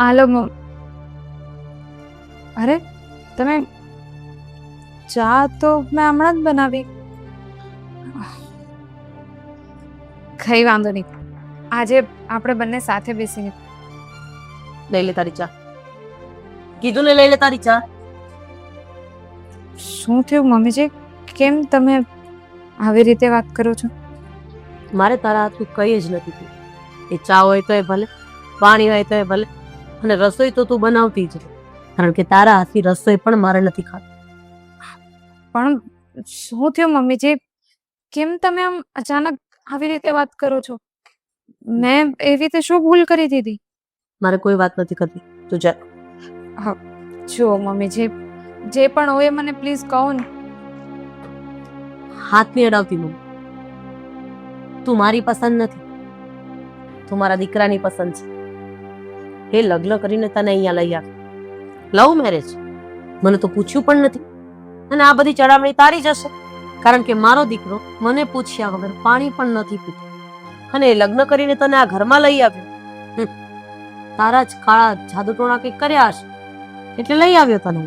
આલો અરે તમે ચા તો મેં હમણાં જ બનાવી. કઈ વાંધો નહીં, આજે આપણે બંને સાથે બેસીને લઈ લે તારી ચા. કીધું ને લઈ લે તારી ચા. શું થયું મમ્મીજી? કેમ તમે આવી રીતે વાત કરો છો? મારે તારા હાથનું કઈ જ નથી થયું. એ ચા હોય તો એ ભલે, પાણી હોય તો એ ભલે, અને રસોઈ તો તું બનાવતી જ રહે. કારણ કે તારા હાથની રસોઈ પણ મારે નથી ખાતી. પણ શું થયું મમ્મીજી? કેમ તમે આમ અચાનક આવી રીતે વાત કરો છો? મેં એવી રીતે શું ભૂલ કરી દીધી? મારે કોઈ વાત નથી કરવી. તું જા. જો મમ્મીજી, જે પણ હોય મને પ્લીઝ કહો ને. હાથ નહીં અડાવતી મમ્મી. તું મારી પસંદ નથી, તું મારા દીકરાની પસંદ છે. એ લગ્ન કરીને તને અહીંયા લઈ આવે, લવ મેરેજ. મને તો પૂછ્યું પણ નથી, અને આ બધી ચડામણી તારી જ હશે. કારણ કે મારો દીકરો મને પૂછ્યા વગર પાણી પણ નથી પીતો, અને એ લગ્ન કરીને તને આ ઘરમાં લઈ આવ્યો. તારા જ કાળા જાદુટોણા કંઈક કર્યા હશે એટલે લઈ આવ્યો તને.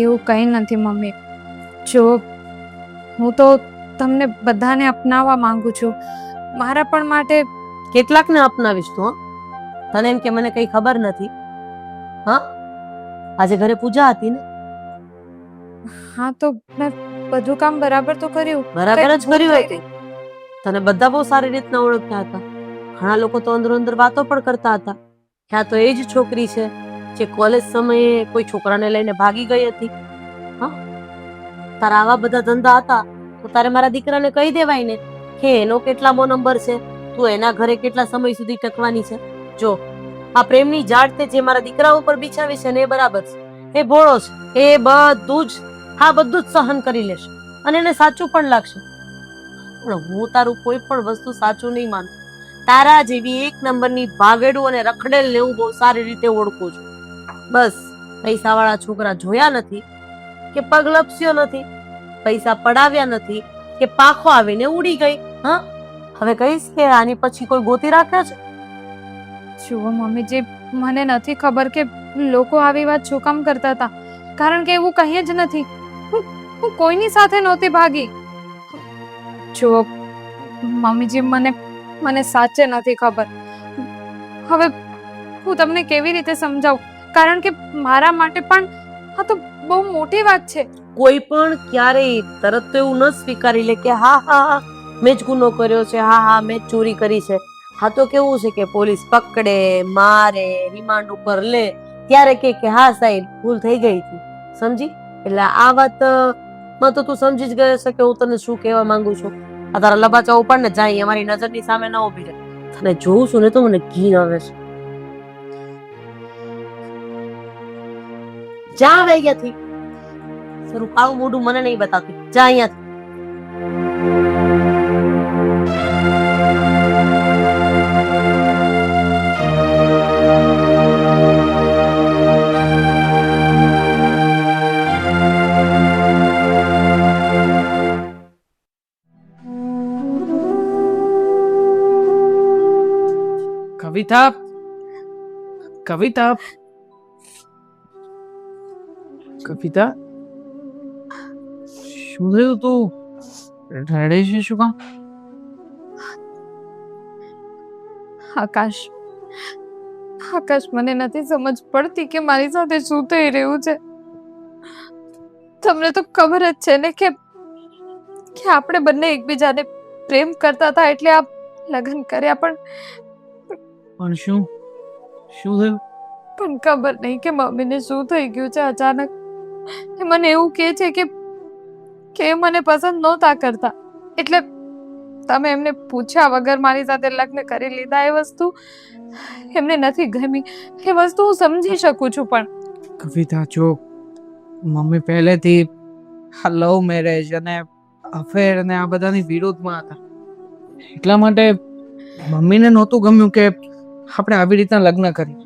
એવું કંઈ નથી મમ્મી. જો હું તો તમને બધાને અપનાવવા માંગુ છું. મારા પણ માટે કેટલાકને અપનાવીશ તું? તને એમ કે મને કઈ ખબર નથી? હા, આજે ઘરે પૂજા હતી ને? હા, તો મેં બધું કામ બરાબર તો કર્યું. બરાબર જ કર્યું હતું. તને બધા બહુ સારી રીતના ઓળખતા હતા. ઘણા લોકો તો અંદરો અંદર વાતો પણ કરતા હતા કે આ તો એ જ છોકરી છે જે કોલેજ સમયે કોઈ છોકરાને લઈને ભાગી ગઈ હતી. હા, તારા આવા બધા ધંધા હતા તો તારે મારા દીકરાને કહી દેવાય ને કે એનો કેટલામો નંબર છે, તું એના ઘરે કેટલા સમય સુધી ટકવાની છે. જો આ પ્રેમની જાળ તે જે મારા દીકરા ઉપર બિછાવી છે ને એ બરાબર છે. એ ભોળો છે, એ બધું જ સહન કરી લેશે અને એને સાચું પણ લાગશે. પણ હું તારું કોઈ પણ વસ્તુ સાચું નહીં માનું. તારા જેવી એક નંબરની ભાગેડું અને રખડેલ ને હું બહુ સારી રીતે ઓળખું છું. બસ પૈસાવાળા છોકરા જોયા નથી કે પગ લપસ્યો નથી, પૈસા પડાવ્યા નથી કે પાંખો આવીને ઉડી ગઈ. હા, હવે કહીશ કે આની પછી કોઈ ગોતી રાખ્યા છે? જુઓ મમ્મીજી, મને નથી ખબર કે લોકો આવી વાત શું કામ કરતા હતા, કારણ કે એવું કંઈ જ નથી. હું કોઈની સાથે નહોતી ભાગી. જુઓ મમ્મીજી, મને સાચે નથી ખબર. હવે હું તમને કેવી રીતે સમજાવું, કારણ કે મારા માટે પણ આ તો બહુ મોટી વાત છે. કોઈ પણ ક્યારેય તરત તો એવું ન સ્વીકારી લે કે હા હા મેં જ ગુનો કર્યો છે, હા હા મેં જ ચોરી કરી છે. હા, તો કેવું છે કે પોલીસ પકડે, મારે, રિમાન્ડ ઉપર લે ત્યારે કે હા સાહેબ ભૂલ થઈ ગઈ હતી. સમજી? એટલે આ વાત માં તો તું સમજી જ ગયો છે કે હું તને શું કહેવા માંગુ છું. આ તારા લબાચા ઉપર ને જાય અમારી નજરની સામે ન ઉભી રહે. તને જોઉં છું ને તો મને ઘીન આવે છે. જા હવે અહીંયાથી. તારું કાળું મોઢું મને નહીં બતાવતી. જા અહીંયાથી. કવિતા, કવિતા, કવિતા, શું થયું? તું રડે છે શું કામ? આકાશ, મને નથી સમજ પડતી કે મારી સાથે શું થઈ રહ્યું છે. તમને તો ખબર જ છે ને કે આપણે બંને એકબીજાને પ્રેમ કરતા હતા, એટલે આ લગ્ન કર્યા. પણ શું થયું? પણ ખબર નહીં કે મમ્મીને શું થઈ ગયું છે અચાનક. એ મને એવું કહે છે કે મને પસંદ નહોતા કરતા, એટલે તમે એમને પૂછ્યા વગર મારી સાથે લગ્ન કરી લીધા. એ વસ્તુ એમને નથી ગમી. એ વસ્તુ હું સમજી શકું છું, પણ કવિતા, જો મમ્મી પહેલેથી આ લવ મેરેજ અને અફેર અને આ બધાની વિરોધમાં હતા, એટલા માટે મમ્મીને નહોતું ગમ્યું કે આપણે આવી રીતના લગ્ન કરીએ.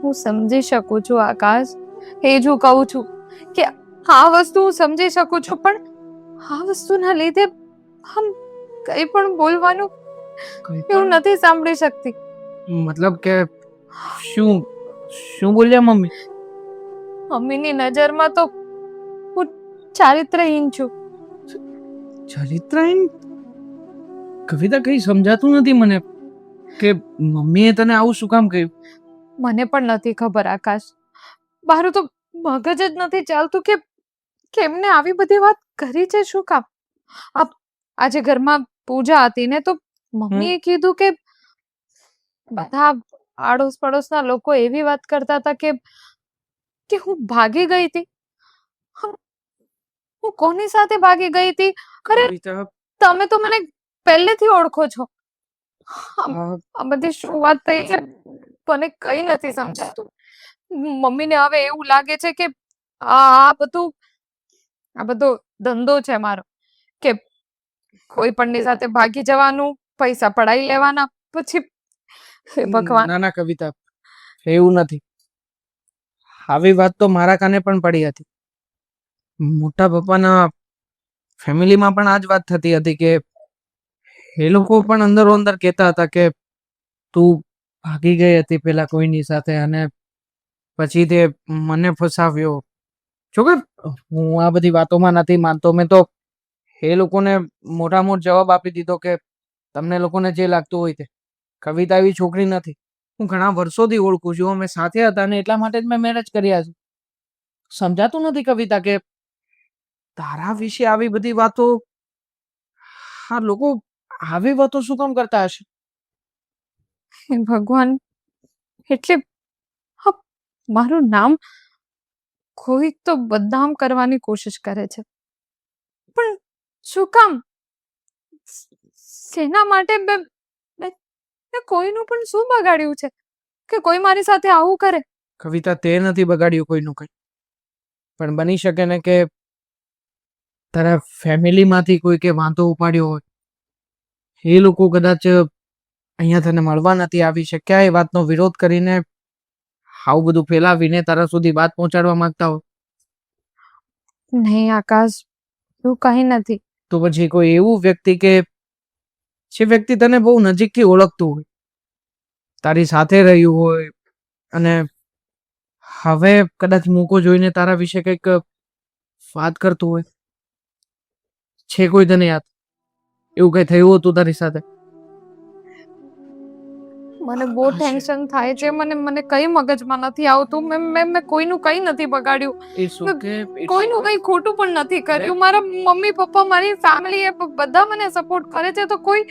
હું સમજી શકું છું આકાશ. એ જ હું કહું છું કે આ વસ્તુ હું સમજી શકું છું, પણ આ વસ્તુના લીધે હમ કંઈ પણ બોલવાનું એવું નથી સાંભળી શકતી. મતલબ કે શું શું બોલ્યા મમ્મી? મમ્મીની નજરમાં તો હું ચારિત્રહીન છું. ચરિત્રહીન? કવિતા, કઈ સમજાતું નથી મને કે મમ્મીએ તને આવું શું કામ કહ્યું. મને પણ નથી ખબર આકાશ. મારું તો મગજ જ નથી ચાલતું કે કેમને આવી બધી વાત કરી છે શું કામ. આજે ઘરમાં પૂજા હતી ને તો મમ્મીએ કીધું કે બધા આડોશ પડોશના લોકો એવી વાત કરતા હતા કે હું ભાગી ગઈ હતી. હમ, હું કોની સાથે ભાગી ગઈ હતી? અરે કવિતા, તમે તો મને પહેલેથી ઓળખો છો. આ આ બધી શું વાત થઈ છે મને કઈ નથી સમજાતું. મમ્મીને હવે એવું લાગે છે કે આ બધો ધંધો છે મારો, કે કોઈ પણની સાથે ભાગી જવાનું, પૈસા પડાઈ લેવાના, પછી હે ભગવાન. ના ના કવિતા, એવું નથી. આવી વાત તો મારા કાને પણ પડી હતી. મોટા પપ્પાના ફેમિલીમાં પણ આ જ વાત થતી હતી કે એ લોકો પણ અંદરો અંદર કહેતા હતા કે તું ભાગી ગઈ હતી પેલા કોઈની સાથે અને પછી તે મને ફસાવ્યો. જોકે હું આ બધી વાતોમાં નથી માનતો. મેં તો એ લોકોને મોટા મોટ જવાબ આપી દીધો કે તમને લોકોને જે લાગતું હોય તે. કવિતા એવી છોકરી નથી. હું ઘણા વર્ષોથી ઓળખું છું. અમે સાથે હતા ને એટલા માટે જ મેં મેરેજ કર્યા છે. સમજાતું નથી કવિતા કે તારા વિશે આવી બધી વાતો હા લોકો આવી વાતો શું કામ કરતા હશે. હે ભગવાન, એટલે હા, મારું નામ કોઈક તો બદનામ કરવાની કોશિશ કરે છે, પણ શું કામ? શેના માટે? મેં કોઈનું પણ શું બગાડ્યું છે કે કોઈ મારી સાથે આવું કરે? કવિતા, તે નથી બગાડ્યું કોઈનું કંઈ. પણ બની શકે ને કે તારા ફેમિલીમાંથી કોઈકે વાંધો ઉપાડ્યો હોય. એ લોકો કદાચ અહીંયા તને મળવા નથી આવી શક્યા. એ વાતનો વિરોધ કરીને આવું બધું ફેલાવીને તારા સુધી વાત પહોંચાડવા માંગતા હોય. નહીં આકાશ, એવું કઈ નથી. તો પછી કોઈ એવું વ્યક્તિ કે જે વ્યક્તિ તને બહુ નજીકથી ઓળખતું હોય, તારી સાથે રહ્યું હોય અને હવે કદાચ મોકો જોઈને તારા વિશે કંઈક વાત કરતું હોય. છે કોઈ તને યાદ એવું કઈ થયું હતું તારી સાથે? મને બહુ ટેન્શન થાય છે. મને કઈ મગજમાં નથી આવતું. મેં કોઈનું કઈ નથી બગાડ્યું. કોઈનું કઈ ખોટું પણ નથી કર્યું. મારા મમ્મી પપ્પા, મારી ફેમિલી એ બધા મને સપોર્ટ કરે છે, તો કોઈ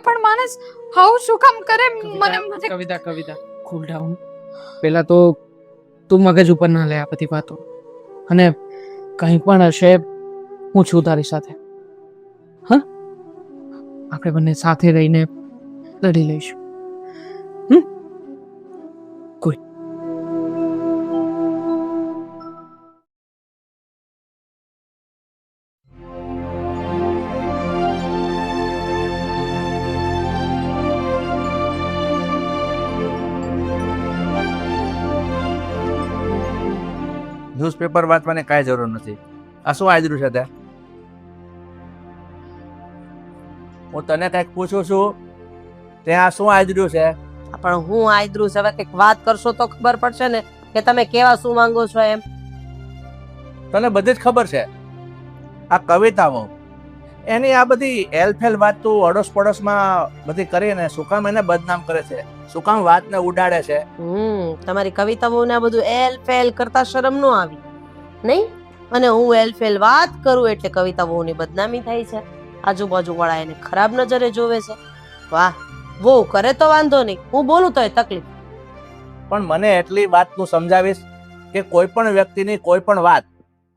પણ માણસ આવું શું કામ કરે? મને કવિતા, કવિતા, કુલ ડાઉન. પેલા તો તું મગજ ઉપર ના લે આ બધી વાતો. અને કંઈ પણ હશે, હું છું તારી સાથે. હા, આપણે બંને સાથે રહીને લડી લઈશું. કોઈ ન્યૂઝપેપર વાંચવાની કાંઈ જરૂર નથી. આ શું આદર્યું છે ત્યાં? હું તને કંઈક પૂછું છું, ત્યાં શું આદર્યું છે? પણ હું આદરું છે, હવે કંઈક વાત કરશો તો ખબર પડશે ને કે તમે કેવા શું માંગો છો એમ. તને બધી જ ખબર છે. આ કવિતાઓ એની આ બધી એલફેલ વાત તું અડોશ પડોશમાં બધી કરીને શું કામ એને બદનામ કરે છે? શું કામ વાતને ઉડાડે છે? તમારી કવિતાઓને આ બધું એલ ફેલ કરતા શરમ નો આવી નહીં? અને હું એલ ફેલ વાત કરું એટલે કવિતાઓની બદનામી થાય છે. આજુબાજુ વાળા એને ખરાબ નજરે જોવે છે. વાહ, વો કરે તો વાંધો નહીં, હું બોલું તોય તકલીફ. પણ મને એટલી વાત તું સમજાવીશ કે કોઈ પણ વ્યક્તિની કોઈ પણ વાત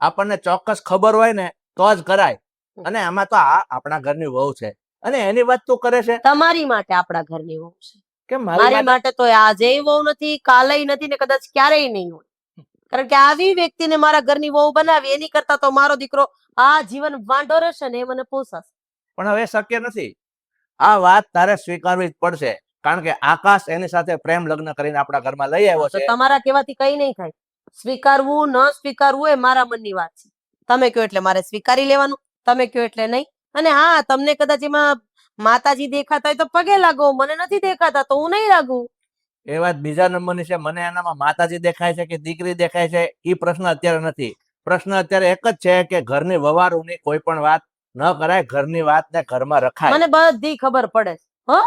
આપણને ચોક્કસ ખબર હોય ને તો જ કરાય. અને આમાં તો આ આપણા ઘરની વહુ છે અને એની વાત તું કરે છે. તમારી માટે આપણા ઘરની વહુ છે, કે મારી માટે તો આજે વહુ નથી, કાલે નથી ને કદાચ ક્યારેય નહીં હોય. કારણ કે આવી વ્યક્તિને મારા ઘરની વહુ બનાવી એની કરતા તો મારો દીકરો આ જીવન વાંઢો રહેશે ને એ મને પોસાશે. પણ હવે શક્ય નથી. આ વાત તારે સ્વીકારવી જ પડશે, કારણ કે આકાશ એની સાથે પ્રેમ લગ્ન કરીને આપણા ઘરમાં લઈ આવ્યો છે. તમારા કહેવાથી કઈ નહીં થાય. સ્વીકારવું ન સ્વીકારવું એ મારા મનની વાત છે. તમે કહો એટલે મારે સ્વીકારી લેવાનું, તમે કહો એટલે નહીં. અને હા, તમને કદાચ એમાં માતાજી દેખાતા હોય તો પગે લાગો, મને નથી દેખાતા તો હું નહીં લાગુ. એ વાત બીજા નંબરની છે. મને એનામાં માતાજી દેખાય છે કે દીકરી દેખાય છે એ પ્રશ્ન અત્યારે નથી. પ્રશ્ન અત્યારે એક જ છે કે ઘરની વવારુની કોઈ પણ વાત ન કરાય, ઘરની વાત ને ઘરમાં રખાય. મને બધી ખબર પડે હો.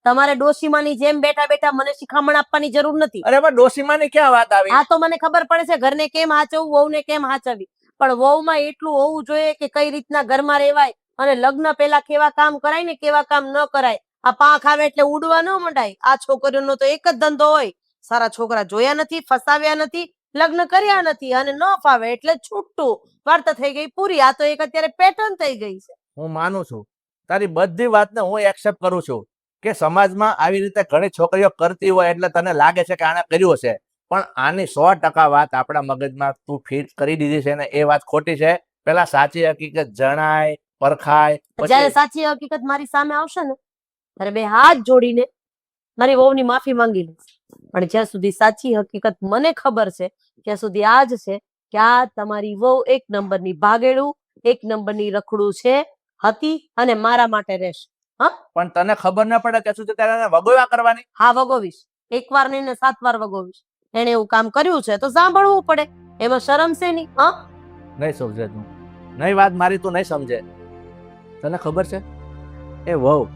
તમારે ડોશીમાની જેમ બેઠા બેઠા મને શિખામણ આપવાની જરૂર નથી. અરે પણ ડોશીમાની ક્યાં વાત આવી? આ તો મને ખબર પડે છે ઘરને કેમ હાચવવું, વહુને કેમ હાચવવી. પણ વહુમાં એટલું હોવું જોઈએ કે કઈ રીતના ઘરમાં રહેવાય અને લગ્ન પહેલા કેવા કામ કરાય ને કેવા કામ ન કરાય. આ પાંખ આવે એટલે ઉડવા ન મંડાય. આ છોકરીઓનો તો એક જ ધંધો હોય, સારા છોકરા જોયા નથી, ફસાવ્યા નથી, લગ્ન કર્યા નથી અને ન ફાવે એટલે છૂટું. વાર્તા થઈ ગઈ પૂરી. આ તો એક અત્યારે પેટર્ન થઈ ગઈ છે. હું માનું છું તારી બધી વાતને, હું એક્સેપ્ટ કરું છું કે સમાજમાં આવી રીતે ઘણી છોકરીઓ કરતી હોય એટલે તને લાગે છે કે આણે કર્યું હશે. પણ આની 100% વાત આપણા મગજમાં તું ફિટ કરી દીધી છે ને એ વાત ખોટી છે. પેલા સાચી હકીકત જણાય, પરખાય, જયારે સાચી હકીકત મારી સામે આવશે ને ત્યારે બે હાથ જોડીને મારી વહુની માફી માંગી લઈશ. પણ જ્યાં સુધી સાચી હકીકત મને ખબર છે ત્યાં સુધી આ જ છે કે આ તમારી વહુ એક નંબરની ભાગેડું, એક નંબરની રખડું છે, હતી અને મારા માટે રહેશે. પણ તને ખબર ન પડે ત્યાં સુધી તારે એને વગોવા કરવાની. હા, વગોવીશ. 1 વાર નહીં ને 7 વાર વગોવીશ. એને એવું કામ કર્યું છે તો સાંભળવું પડે. એમાં શરમ છે નહીં. નહીં સમજે તું, નહીં વાત મારી તું નહીં સમજે. તને ખબર છે એ વહુ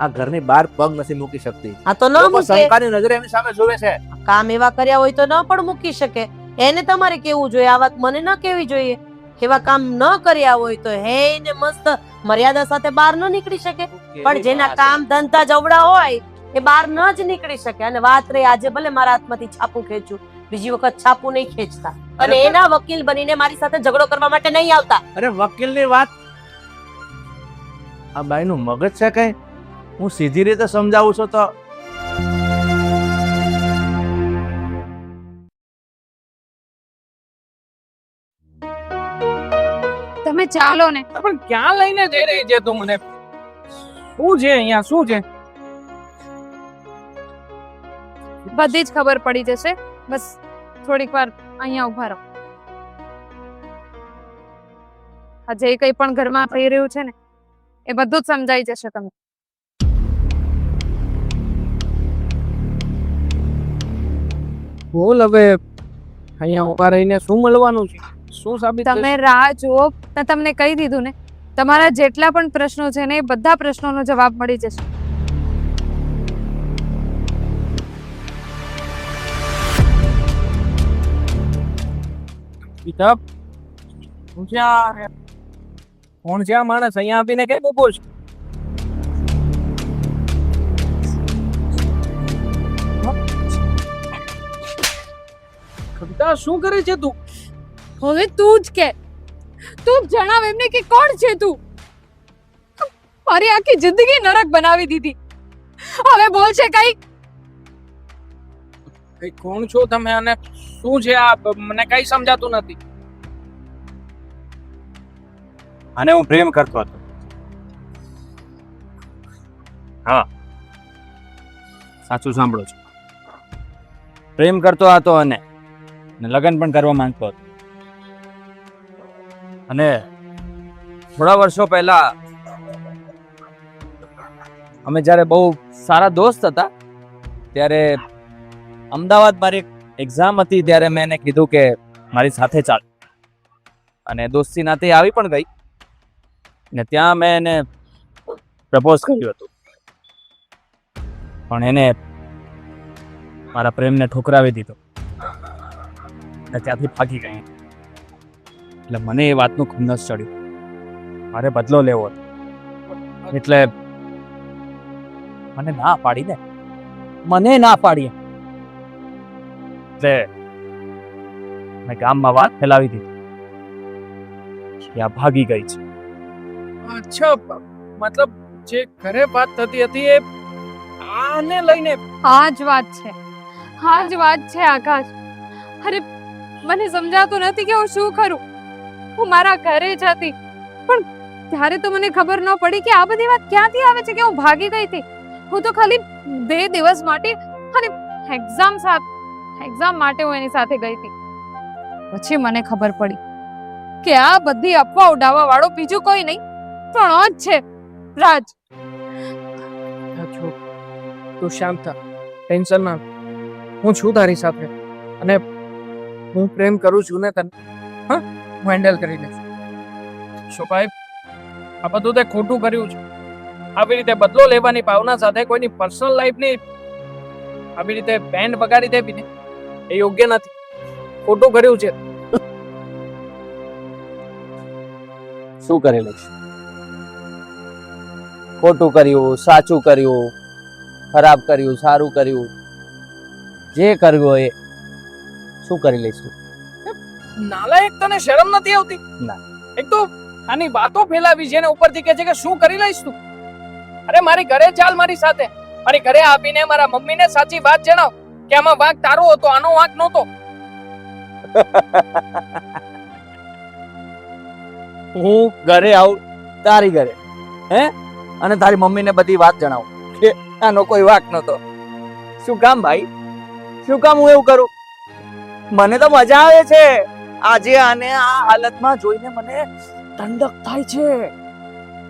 આ ઘરની બહાર પગ નથી મૂકી શકતી. આ તો ન લોકો મૂકે. શંકાની નજરે એની સામે જોવે છે. કામ એવા કર્યા હોય તો ન પણ મૂકી શકે. એને તમારે કેવું જોઈએ, આ વાત મને ન કેવી જોઈએ. એવા કામ ન કર્યા હોય તો હે ને મસ્ત મર્યાદા સાથે બહાર ન નીકળી શકે. પણ જેના કામ ધંધા જવડા હોય એ બહાર ન જ નીકળી શકે. અને વાત રહી, આજે ભલે મારા હાથમાંથી છાપું ખેંચું, બીજી વખત છાપું નહીં ખેંચતા. અને એના વકીલ બનીને મારી સાથે ઝઘડો કરવા માટે નહીં આવતા. અરે વકીલની વાત, આ બાઈનું મગજ છે કઈ? હું સીધી રીતે સમજાવું છું તો તમે ચાલો ને. પણ ક્યાં લઈને જઈ રહી છે તું મને? શું છે અહીંયા? શું છે? બધી જ ખબર પડી જશે. બસ થોડીક વાર અહીંયા ઉભા રહો. આ જે કંઈ પણ ઘરમાં થઈ રહ્યું છે ને એ બધું જ સમજાઈ જશે તમને. બોલ હવે, અહીંયા ઉભા રહીને શું મળવાનું છે? શું સાબિત તમે રાહ જુઓ. મેં તમને કહી દીધું ને, તમારા જેટલા પણ પ્રશ્નો છે ને એ બધા પ્રશ્નોનો જવાબ મળી જશે. પિતા, શું છે આ? કોણ છે આ માણસ? અહીંયા આવીને કેમ ઉભો છે? કવિતા, શું કરે છે તું? હવે તું જ કે, તું જ જણાવ એમને કે કોણ છે તું. મારી આખી જિંદગી નરક બનાવી દીધી. હવે બોલ છે કઈ. કઈ કોણ છો તમે અને શું છે આ? મને કઈ સમજાતું નથી. અને હું પ્રેમ કરતો હતો. હા, સાચું સાંભળો છો. પ્રેમ કરતો હતો અને લગ્ન પણ કરવા માંગતો હતો. અને થોડા વર્ષો પહેલા અમે જ્યારે બહુ સારા દોસ્ત હતા ત્યારે અમદાવાદ મારી એક્ઝામ હતી ત્યારે મેં એને કીધું કે મારી સાથે ચાલ. અને દોસ્તી નાતે આવી પણ ગઈ ને ત્યાં મેં એને પ્રપોઝ કર્યું હતું. પણ એને મારા પ્રેમને ઠુકરાવી દીધો અને ત્યાંથી ભાગી ગઈ. એટલે મને એ વાતનું ખુન્નસ ચડ્યું. મારે બદલો લેવો હતો એટલે મને ના પાડી ને, મને ના પાડી. એટલે મેં ગામમાં વાત ફેલાવી દીધી કે આ ભાગી ગઈ છે. અચ્છા, મતલબ જે ઘરે વાત થતી હતી એ આને લઈને? આ જ વાત છે, આ જ વાત છે આકાશ. અરે મને સમજાતું નથી કે હું શું કરું. હું મારા ઘરે જ હતી પણ ત્યારે તો મને ખબર ન પડી કે આ બધી વાત ક્યાંથી આવે છે કે હું ભાગી ગઈ હતી. હું તો ખાલી 2 દિવસ માટે અને એક્ઝામ માટે હું એની સાથે ગઈ હતી. પછી મને ખબર પડી કે આ બધી અફવા ઉડાવવા વાળો બીજું કોઈ નહીં પણ આ જ છે, રાજ. તું શાંત થા, ટેન્શન ના. હું છું તારી સાથે અને હું પ્રેમ કરું છું ને તને. હા, હું હેન્ડલ કરી લઈશ. શું ભાઈ, આ બધું તે ખોટું કર્યું છે. આવી રીતે બદલો લેવાની ભાવના સાથે કોઈની પર્સનલ લાઈફની આવી રીતે બેન્ડ બગાડી દેવી ને એ યોગ્ય નથી. ખોટું કર્યું છે. શું કરી લઈશ? ખોટું કર્યું, સાચું કર્યું, ખરાબ કર્યું, સારું કર્યું, જે કર્યું હોય એ શું કરી લઈશ તું? નાલાયક, તને શરમ નથી આવતી? ના. એક તો આની વાતો ફેલાવી છે ને ઉપરથી કહે છે કે શું કરી લઈશ તું. અરે મારી ઘરે ચાલ, મારી સાથે મારી ઘરે આપીને મારા મમ્મીને સાચી વાત જણાવ કે આમાં વાંક તારો હતો, આનો વાંક નહોતો. હું ઘરે આવું તારી ઘરે, હે, અને તારી મમ્મીને બધી વાત જણાવું કે આનો કોઈ વાંક નતો? શું કામ ભાઈ? શું કામ હું એવું કરું? મને તો મજા આવે છે. આજે આને આ હાલતમાં જોઈને મને ઠંડક થાય છે.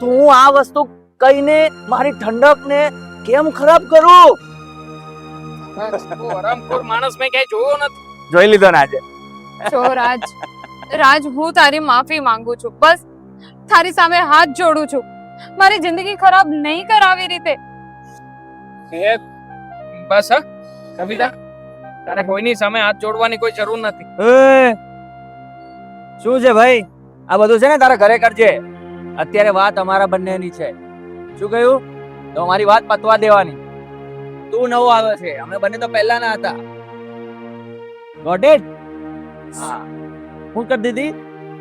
તો હું આ વસ્તુ કહીને મારી ઠંડકને કેમ ખરાબ કરું? હરામખોર માણસ મેં ક્યાંય જોયો નથી. જોઈ લીધો ને આજે. જો રાજ, રાજ, હું તારી માફી માંગુ છું. બસ તારી સામે હાથ જોડું છું. મારી જિંદગી ખરાબ નહીં કર આવી રીતે. એ બસ હા કવિતા, તારે કોઈની સામે હાથ જોડવાની કોઈ જરૂર નથી. એ, શું છે ભાઈ? આ બધું છે ને તારા ઘરે કરજે. અત્યારે વાત અમારા બંનેની છે. શું કહ્યું? તો અમારી વાત પતવા દેવાની. તું નવો આવ્યો છે, અમે બંને તો પહેલાના હતા. Got it? હા, હું કરી દીધી,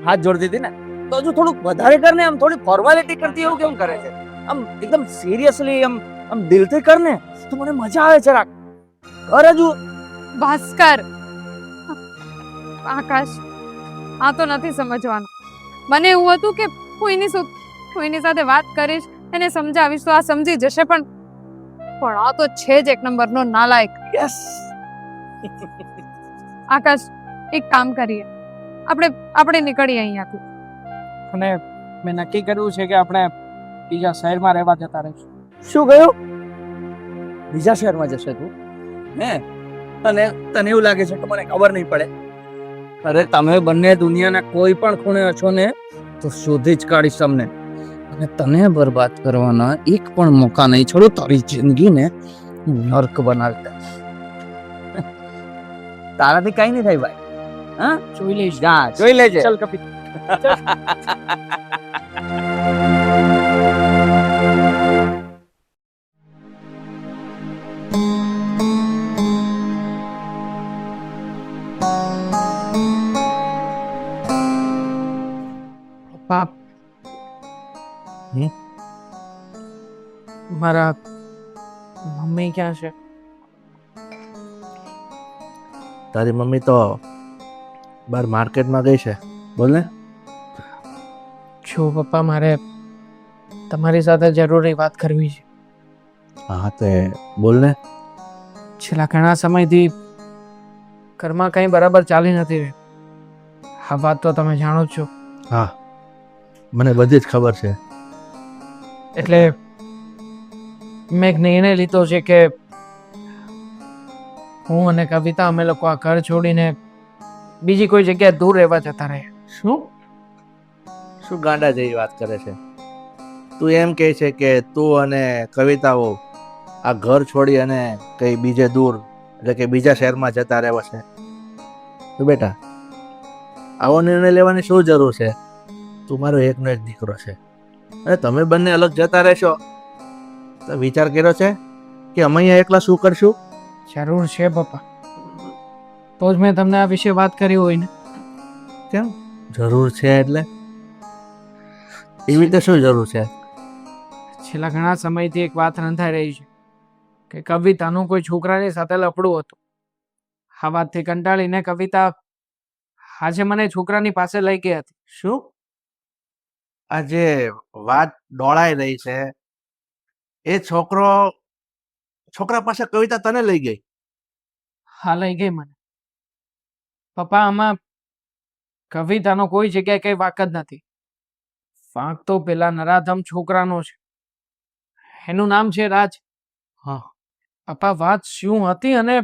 હાથ જોડી દીધી ને, તો હજુ થોડુંક વધારે કર ને. આમ થોડી ફોર્માલિટી કરતી એવું કેમ કરે છે? આમ એકદમ સિરિયસલી, આમ દિલથી કર ને, તો મને મજા આવે છે. રાખ કર હજુ. ભાસ્કર, આકાશ, આ તો નથી સમજવાનું. મને એવું હતું કે હું એની સાથે વાત કરીશ, એને સમજાવીશ તો આ સમજી જશે, પણ આ તો છે જ એક નંબરનો નાલાયક. યસ. આકાશ, એક કામ કરીએ, આપણે નીકળીએ અહીંયાથી. અને મેં નક્કી કર્યું છે કે આપણે બીજા શહેરમાં રહેવા જતા રહીશું. શું કહ્યું? બીજા શહેરમાં જશે તું? હે? અને તને એવું લાગે છે કે મને ખબર નહીં પડે? અરે તમે બંને દુનિયાના કોઈ પણ ખૂણે છો ને તો શોધી જ કાઢીશ તમને, અને તને બરબાદ કરવાના એક પણ મોકા નહીં છોડો. તારી જિંદગીને નર્ક બનાવી દઈશ. તારાથી કઈ નહીં થાય ભાઈ. હા, જોઈ લઈશ. જા, જોઈ લેજે. ચલ કપિલ. પપ્પા, મારા મમ્મી ક્યાં છે? તારી મમ્મી તો બહાર માર્કેટમાં ગઈ છે. બોલ ને. જો પપ્પા, મારે તમારી સાથે જરૂરી વાત કરવી છે. હા, તે બોલ ને. છેલ્લા ઘણા સમયથી ઘરમાં કંઈ બરાબર ચાલી નથી રહ્યું. આ વાત તો તમે જાણો જ છો. હા, મને બધી જ ખબર છે. એટલે મેં એક નિર્ણય લીધો છે કે હું અને કવિતા અમે લોકો આ ઘર છોડીને બીજી કોઈ જગ્યાએ દૂર રહેવા જતા રહે. શું ગાંડા જેવી વાત કરે છે? તું એમ કહે છે કે તું અને કવિતાઓ આ ઘર છોડી અને કઈ બીજે દૂર, એટલે કે બીજા શહેરમાં જતા રહેવા છે? તો બેટા, આવો નિર્ણય લેવાની શું જરૂર છે? તું મારો એકનો એક દીકરો છે, અને તમે બંને અલગ જતા રહેશો તો વિચાર કર્યો છે કે અમે અહીંયા એકલા શું કરશું? જરૂર છે પપ્પા, તો જ મેં તમને આ વિશે વાત કરી હોય ને. કેમ જરૂર છે? એટલે એવી રીતે શું જરૂર છે? છેલ્લા ઘણા સમયથી એક વાત રંધાઈ રહી છે કે કવિતાનું કોઈ છોકરાની સાથે લફડું હતું. આ વાતથી કંટાળીને કવિતા આજે મને છોકરાની પાસે લઈ ગઈ હતી. શું આ જે વાત દોડાઈ રહી છે એ છોકરા પાસે કવિતા તને લઈ ગઈ? હા, લઈ ગઈ મને. પપ્પા, આમાં કવિતાનો કોઈ જગ્યાએ કઈ વાંક જ નથી. વાંક તો પેલા નરાધમ છોકરાનો છે. એનું નામ છે રાજ. હા. પપ્પા, વાત શું હતી અને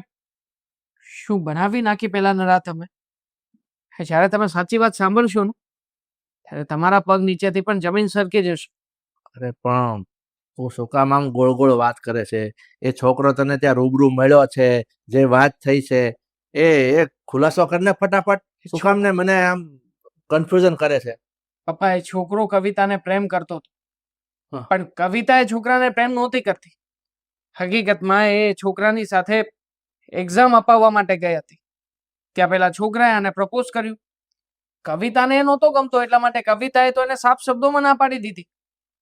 શું બનાવી નાખી પેલા રાત તમે જ્યારે તમે સાચી વાત સાંભળશો ને ત્યારે તમારા પગ નીચેથી પણ જમીન સરકી જશે. અરે પણ તું શું કામ આમ ગોળ ગોળ વાત કરે છે? એ છોકરો તને ત્યાં રૂબરૂ મળ્યો છે, જે વાત થઈ છે એ ખુલાસો કરીને ફટાફટ. શું કામ ને મને આમ કન્ફ્યુઝન કરે છે? પપ્પા, એ છોકરો કવિતાને પ્રેમ કરતો હતો, હા. પણ કવિતા એ છોકરાને પ્રેમ નહોતી કરતી. હકીકતમાં એ છોકરાની સાથે એક્ઝામ અપાવવા માટે ગઈ હતી. ત્યાં પેલા છોકરાએ આને પ્રપોઝ કર્યું. કવિતાને એ નહોતો ગમતો, એટલા માટે કવિતાએ તો એને સાફ શબ્દોમાં ના પાડી દીધી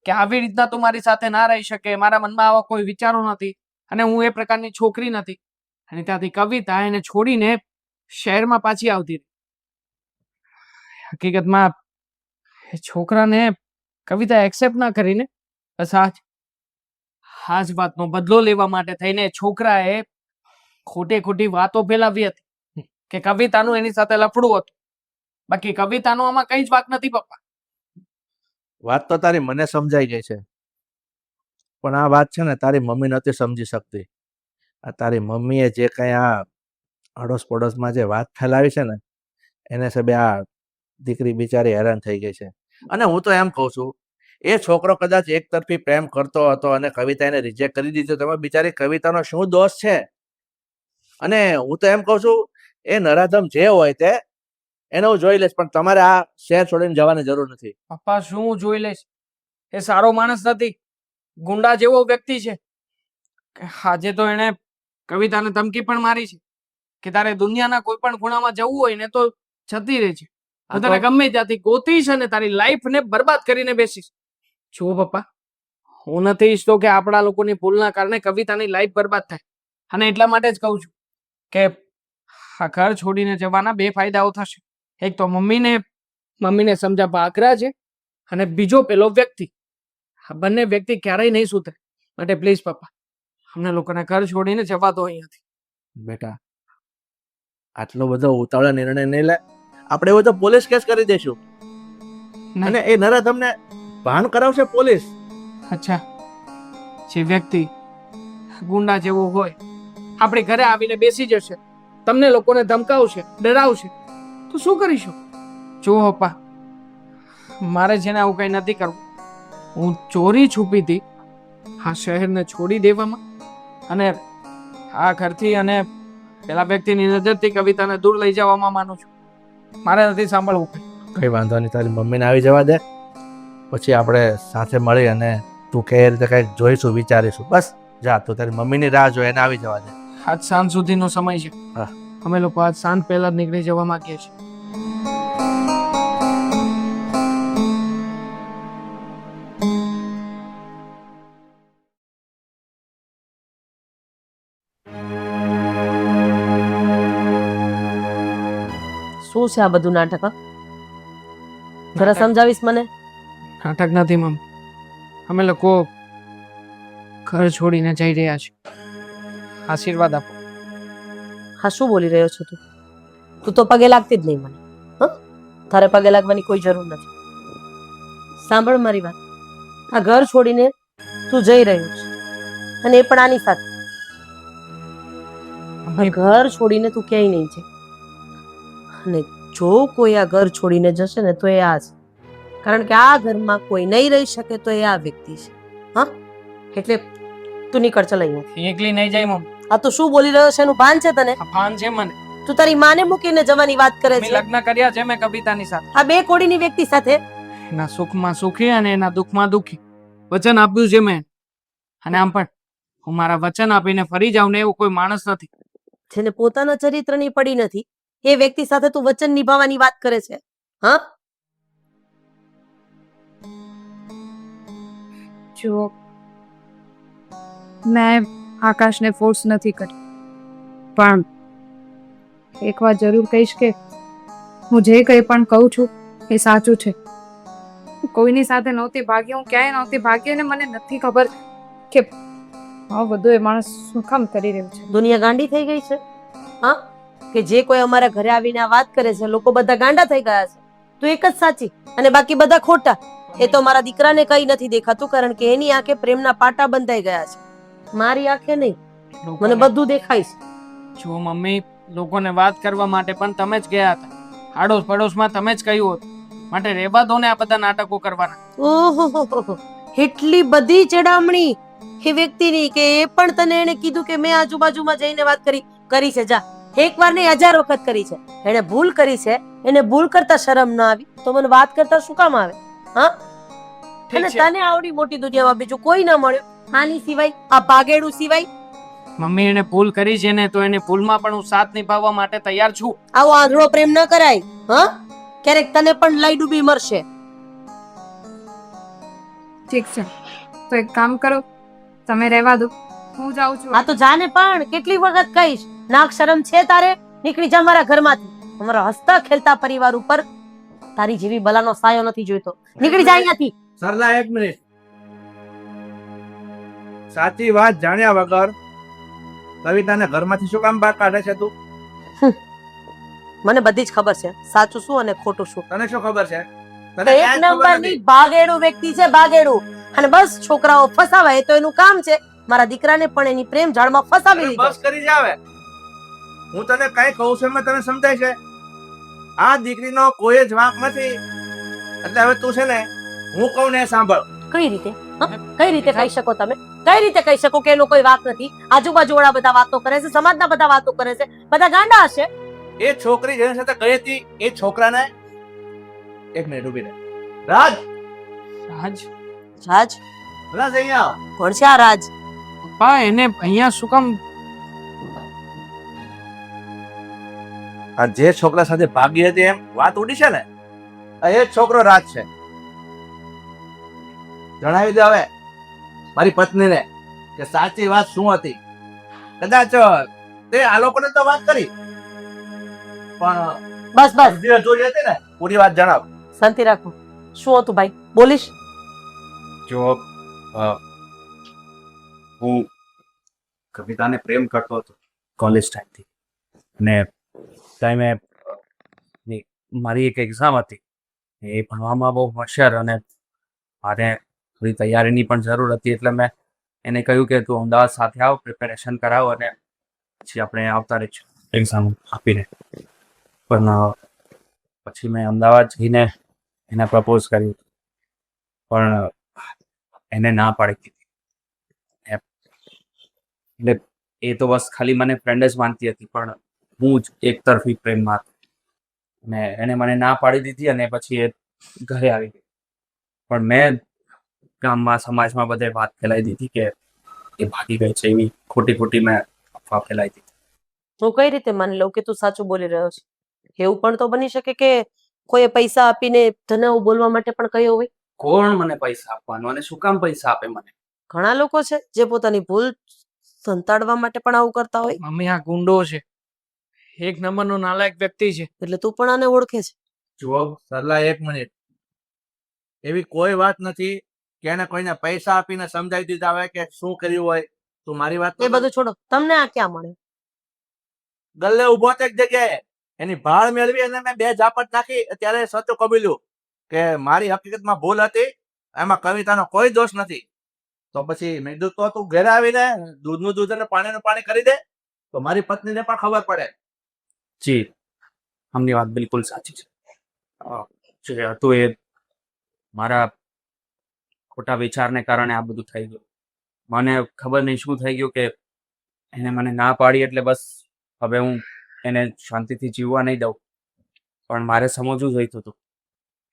કે આવી રીતના તું મારી સાથે ના રહી શકે, મારા મનમાં આવા કોઈ વિચારો નથી અને હું એ પ્રકારની છોકરી નથી. અને ત્યાંથી કવિતા એને છોડીને શહેરમાં પાછી આવતી રહી. હકીકતમાં એ છોકરાને કવિતા એક્સેપ્ટ ના કરીને બસ આ જ વાતનો બદલો લેવા માટે થઈને છોકરાએ ખોટે ખોટી વાતો ફેલાવી હતી કે કવિતાનું એની સાથે લફડું હતું. બાકી કવિતાનો આમાં કઈ જ વાક નથી પપ્પા. વાત તો તારી મને સમજાઈ ગઈ છે, પણ આ વાત છે ને તારી મમ્મી નથી સમજી શકતી. આ તારી મમ્મીએ જે કઈ આ અડોસ પડોશમાં જે વાત ફેલાવી છે ને એને સબે આ દીકરી બિચારી હેરાન થઈ ગઈ છે. અને હું તો એમ કહું છું, એ છોકરો કદાચ એક તરફી પ્રેમ કરતો હતો અને કવિતા એને રિજેક્ટ કરી દીધો, તમે બિચારી કવિતાનો શું દોષ છે? અને હું તો એમ કહું છું, એ નરાધમ જે હોય તે એને હું જોઈ લઈશ, પણ તમારે આ શહેર છોડીને જવાની જરૂર નથી. પપ્પા, શું હું જોઈ લઈશ? એ સારો માણસ નથી, ગુંડા જેવો વ્યક્તિ છે. આજે તો એને કવિતાને ધમકી પણ મારી છે કે તારે દુનિયાના કોઈ પણ ખૂણામાં જવું હોય ને તો જતી રહે છે, હું તને ગમે ત્યાંથી ગોતીશ અને તારી લાઈફને બરબાદ કરીને બેસીશ. જુઓ પપ્પા, હું નથી ઈચ્છતો કે આપણા લોકોની ભૂલના કારણે કવિતાની લાઈફ બરબાદ થાય. અને એટલા માટે જ કહું છું કે આ ઘર છોડીને જવાના બે ફાયદાઓ થશે. એક તો મમ્મીને સમજાવવા આગ્રહ છે, અને બીજો પેલો વ્યક્તિ. આ બંને વ્યક્તિ ક્યારેય નહીં સુધરે. માટે પ્લીઝ પપ્પા, અમને લોકોને ઘર છોડીને જવા દો અહીંયાથી. બેટા, આટલો બધો ઉતાવળે નિર્ણય નહીં લે. આપણે એવું તો પોલીસ કેસ કરી દઈશું અને એ નરાધમને ભાન કરાવશે પોલીસ. અચ્છા, જે વ્યક્તિ ગુંડા જેવો હોય આપણે ઘરે આવીને બેસી જશે, તમને લોકોને ધમકાવશે, ડરાવશે, તો શું કરીશું? જુઓ પપ્પા, મારે છે ને આવું કઈ નથી કરવું. હું ચોરી છુપીથી આ શહેરને છોડી દેવામાં અને આ ઘરથી અને પેલા વ્યક્તિની નજરથી કવિતાને દૂર લઈ જવામાં માનું છું. મારે નથી સાંભળવું કઈ. કઈ વાંધો નહીં, તારી મમ્મીને આવી જવા દે, પછી આપણે સાથે મળી અને તું કે એ રીતે કઈક જોઈશું, વિચારીશું. બસ જા, તું તારી મમ્મીની રાહ જોઈ એને આવી જવા દે. આજ સાંજ સુધીનો સમય છે. હા. અમે લોકો આજ સાંજ પહેલા જ નીકળી જવા માંગીએ છીએ. શું છે આ બધું નાટક? જરા સમજાવીશ મને? નાટક નથી મમ્મી, અમે લોકો ઘર છોડીને જઈ રહ્યા છીએ. આશીર્વાદ આપો. હા, શું બોલી રહ્યો છો તું? તું તો પગે લાગતી જ નહીં મને. હ, તારે પગે લાગવાની કોઈ જરૂર નથી. સાંભળ મારી વાત, આ ઘર છોડીને તું જઈ રહ્યો છે અને એ પણ આની સાથે. આ ઘર છોડીને તું ક્યાંય નહીં જાય. અને જો કોઈ આ ઘર છોડીને જશે ને તો એ આ છે, કારણ કે આ ઘરમાં કોઈ નહીં રહી શકે તો એ આ વ્યક્તિ છે. હા, એટલે તું નીકળ, ચલ અહીંયાથી. એકલી નહીં જાય મમ્મી. આ તું શું બોલી રહ્યો છે એનું ભાન છે તને? આ ભાન છે મને. તું તારી માને મૂકીને જવાની વાત કરે મેં છે. લગ્ન કર્યા છે મેં કવિતાની સાથે. આ બે કોડીની વ્યક્તિ સાથે એના સુખમાં સુખી અને એના દુઃખમાં દુઃખી વચન આપ્યું છે મેં. અને આમ પણ હું મારા વચન આપીને ફરી જાઉં ને એવો કોઈ માણસ નથી. જેને પોતાના ચરિત્રની પડી નથી એ વ્યક્તિ સાથે તું વચન નિભાવવાની વાત કરે છે. હા, જુઓ, મેં આકાશને ફોર્સ નથી કરી, પણ એક વાત જરૂર કહીશ કે હું જે કંઈ પણ કહું છું એ સાચું છે. હું કોઈની સાથે નહોતી ભાગી, હું ક્યાંય નહોતી ભાગી, અને મને નથી ખબર કે આ બધું એ માણસ શું કામ કરી રહ્યું છે. દુનિયા ગાંડી થઈ ગઈ છે. હા, કે જે કોઈ અમારા ઘરે આવીને આ વાત કરે છે લોકો બધા ગાંડા થઈ ગયા છે. તું એક જ સાચી અને બાકી બધા ખોટા. એ તો મારા દીકરાને કઈ નથી દેખાતું, કારણ કે એની આંખે પ્રેમના પાટા બંધાઈ ગયા છે. મારી આંખે નહીં, મને બધું દેખાય છે. જો મમ્મી, લોકોને વાત કરવા માટે પણ તમે જ ગયા હતા. આડોશ પડોશમાં તમે જ કહ્યું હતું. માટે રેવા દો ને આ બધા નાટકો કરવાના. ઓહો, એટલી બધી ચડામણી એ વ્યક્તિની કે એ પણ તને એને કીધું કે મેં આજુબાજુમાં જઈને વાત કરી છે. જા, એક વાર નહીં 1000 વખત કરી છે. એને ભૂલ કરી છે, એને ભૂલ કરતા શરમ ના આવી તો મને વાત કરતા શું કામ આવે? હા, ઠીક અને છે. તને આવડી મોટી દુનિયામાં બીજું કોઈ ના મળ્યું આની સિવાય, આ ભાગેડું સિવાય. મમ્મી એને ભૂલ કરી છે ને તો એની ભૂલમાં પણ હું સાથ નિભાવવા માટે તૈયાર છું. આવો આંધળો પ્રેમ ન કરાય. હા, ક્યારેક તને પણ લઈ ડૂબી મરશે. ઠીક છે, તો એક કામ કરો, તમે રહેવા દો, હું જાઉં છું. આ તો જાને પણ કેટલી વખત કહીશ, નાક શરમ છે તારે? નીકળી જા મારા ઘરમાંથી. અમારા હસતા ખેલતા પરિવાર ઉપર તારી જેવી બલાનો સાયો નથી જોઈતો. નીકળી જા અહીંયાથી. સરલા, એક મિનિટ. સાચી વાત જાણ્યા વગર કવિતાને ઘરમાંથી શું કામ બહાર કાઢે છે તું? મને બધી જ ખબર છે, સાચું શું અને ખોટું શું. તને શું ખબર છે? તને એક કાંઈ જ ખબર નંબરની નથી. ભાગેડું વ્યક્તિ છે, ભાગેડું. અને બસ છોકરાઓ ફસાવાય તો એનું કામ છે. મારા દીકરાને પણ એની પ્રેમ જાળમાં ફસાવી અરે દીધો. બસ કરી જાવે. હું તને કઈ કહું છું એમાં તને સમજાય છે? આ દીકરીનો કોઈ જ વાંક નથી. એટલે હવે તું છે ને, હું કહું ને એ સાંભળ. કઈ રીતે? હા? કઈ રીતે કહી શકો તમે? કઈ રીતે કહી શકો કે એનો કોઈ વાત નથી? આજુબાજુ વાળા બધા વાતો કરે છે, સમાજના બધા વાતો કરે છે, બધા ગાંડા હશે. એ છોકરી જેની સાથે ગઈ હતી એ છોકરાને, એક મિનિટ ઉભી રહે. રાજ, રાજ? રાજ? રાજ અહીંયા આવ. કોણ છે આ રાજ? પપ્પા, એને અહીંયા શું કામ? આ જે છોકરા સાથે ભાગી હતી એમ વાત ઉડી છે ને, આ એ જ છોકરો રાજ છે. જણાવી દે હવે મારી પત્નીને કે સાચી વાત શું હતી. કદાચ તે આ લોકોને તો વાત કરી પણ બસ બસ, જે જોઈ હતી ને પૂરી વાત જણાવ. શાંતિ રાખો. શું હતું ભાઈ? બોલીશ? જો હું કવિતાને પ્રેમ કરતો હતો કોલેજ ટાઈમથી, અને ટાઈમે મારી એક એક્ઝામ હતી. એ ભણવામાં બહુ હોશિયાર અને મારે થોડી તૈયારીની પણ જરૂર હતી. એટલે મેં એને કહ્યું કે તું અમદાવાદ સાથે આવ, પ્રિપેરેશન કરાવ અને પછી આપણે આવતા રહીશું એક્ઝામ આપીને. પણ પછી મેં અમદાવાદ જઈને એને પ્રપોઝ કર્યું, પણ એને ના પાડી દીધી. એટલે એ તો બસ ખાલી મને ફ્રેન્ડ જ માનતી હતી, પણ હું જ એક તરફી પ્રેમમાં હતો. અને એને મને ના પાડી દીધી અને પછી એ ઘરે આવી ગઈ. પણ મેં ગામમાં સમાજમાં બધે વાત ફેલાઈ દીધી કે એ ભાગી ગઈ છે, એવી ખોટી ખોટી મેં અફવા ફેલાઈ દીધી. હું કઈ રીતે માની લઉં કે તું સાચું બોલી રહ્યો છે? એવું પણ તો બની શકે કે કોઈએ પૈસા આપીને તને આવું બોલવા માટે પણ કહ્યું હોય. કોણ મને પૈસા આપવાનું અને શું કામ પૈસા આપે મને? ઘણા લોકો છે જે પોતાની ભૂલ સંતાડવા માટે પણ આવું કરતા હોય. મમ્મી, આ ગુંડો છે, એક નંબરનો નાલાયક વ્યક્તિ છે. એટલે તું પણ આને ઓળખે છે? જુઓ સરલા, એક મિનિટ. એવી કોઈ વાત નથી કે એને કોઈને પૈસા આપીને સમજાવી દીધા હોય કે શું કર્યું હોય. તું મારી વાત એ બધું છોડો, તમને આ ક્યાં મળે? ગલ્લે ઉભો તો એક જગ્યાએ એની ભાળ મેળવી અને મેં 2 ઝાપટ નાખી. ત્યારે સત્ય કબૂલ્યું કે મારી હકીકતમાં ભૂલ હતી, એમાં કવિતાનો કોઈ દોષ નથી. તો પછી મેં કીધું તો તું ઘરે આવીને દૂધનું દૂધ અને પાણીનું પાણી કરી દે, તો મારી પત્નીને પણ ખબર પડે. જી, આમની વાત બિલકુલ સાચી છે. જે હતું એ મારા ખોટા વિચારને કારણે આ બધું થઈ ગયું. મને ખબર નહીં શું થઈ ગયું કે એને મને ના પાડી એટલે બસ હવે હું એને શાંતિથી જીવવા નહીં દઉં. પણ મારે સમજવું જોઈતું હતું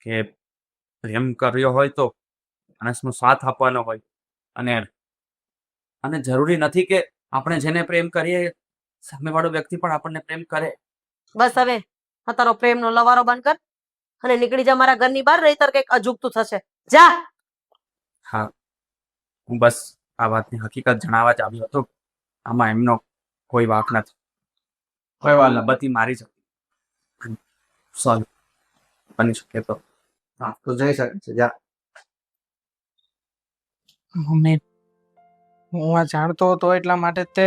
કે પ્રેમ કર્યો હોય તો માણસનો સાથ આપવાનો હોય. અને જરૂરી નથી કે આપણે જેને પ્રેમ કરીએ સામેવાળો વ્યક્તિ પણ આપણને પ્રેમ કરે. બસ હવે આ તારો પ્રેમનો લવારો બંધ કર અને નીકળી જા મારા ઘરની બહાર, નહીતર કંઈક અજુગતું થશે. જા. હા, હું બસ આ વાતની હકીકત જણાવવા જ આવ્યો હતો. આમાં એમનો કોઈ વાંક નથી. કોઈ વાત નથી, બધી મારી જ હતી. સોરી, બની શકે તો. હા, તું જઈ શકે છે, જા. મમ્મી, હું આ જાણતો હતો એટલા માટે જ તે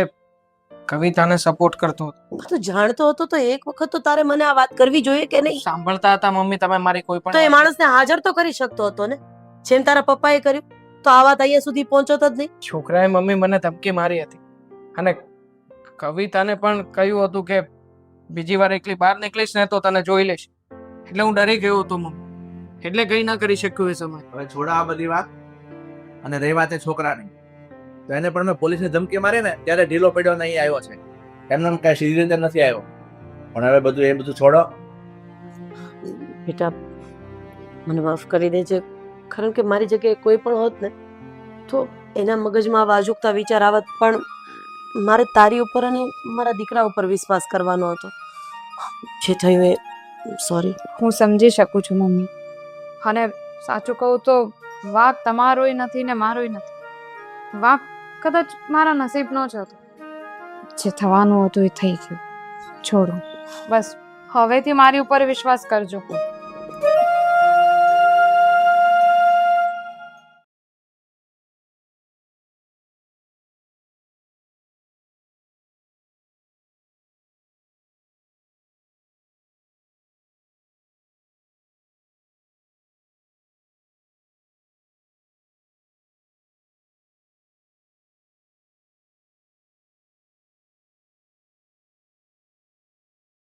કવિતાને સપોર્ટ કરતો હતો. તું જાણતો હતો તો એક વખત તો તારે મને આ વાત કરવી જોઈએ કે નહીં? સાંભળતા હતા મમ્મી તમે મારી કોઈ તો એ પણ માણસને હાજર તો કરી શકતો હતો ને, જેમ તારા પપ્પાએ કર્યું. તો આ વાત અહીંયા સુધી પહોંચત જ નહીં. છોકરાએ મમ્મી મને ધમકી મારી હતી અને કવિતાને પણ કહ્યું હતું કે બીજી વાર એકલી બહાર નીકળીશ ને તો તને જોઈ લઈશ. એટલે હું ડરી ગયો હતો મમ્મી, એટલે કંઈ ના કરી શક્યો એ સમય. હવે છોડા આ બધી વાત. અને રહી વાત એ છોકરાની, તો એને પણ મેં પોલીસની ધમકી મારી ને ત્યારે ઢીલો પડ્યો ને અહીં આવ્યો છે. એમને કઈ સીધી રીતે નથી આવ્યો. પણ હવે બધું છોડો. બેટા મને માફ કરી દેજે, કારણ કે મારી જગ્યાએ કોઈ પણ હોત ને તો એના મગજમાં આવા અજુગતા વિચાર આવત, પણ મારે તારી ઉપર અને મારા દીકરા ઉપર વિશ્વાસ કરવાનો હતો. જે થયું એ સોરી. હું સમજી શકું છું મમ્મી, અને સાચું કહું તો વાંક તમારોય નથી ને મારોય નથી. વાંક કદાચ મારા નસીબનો જ હતો. જે થવાનું હતું એ થઈ ગયું. છોડો, બસ હવેથી મારી ઉપર વિશ્વાસ કરજો.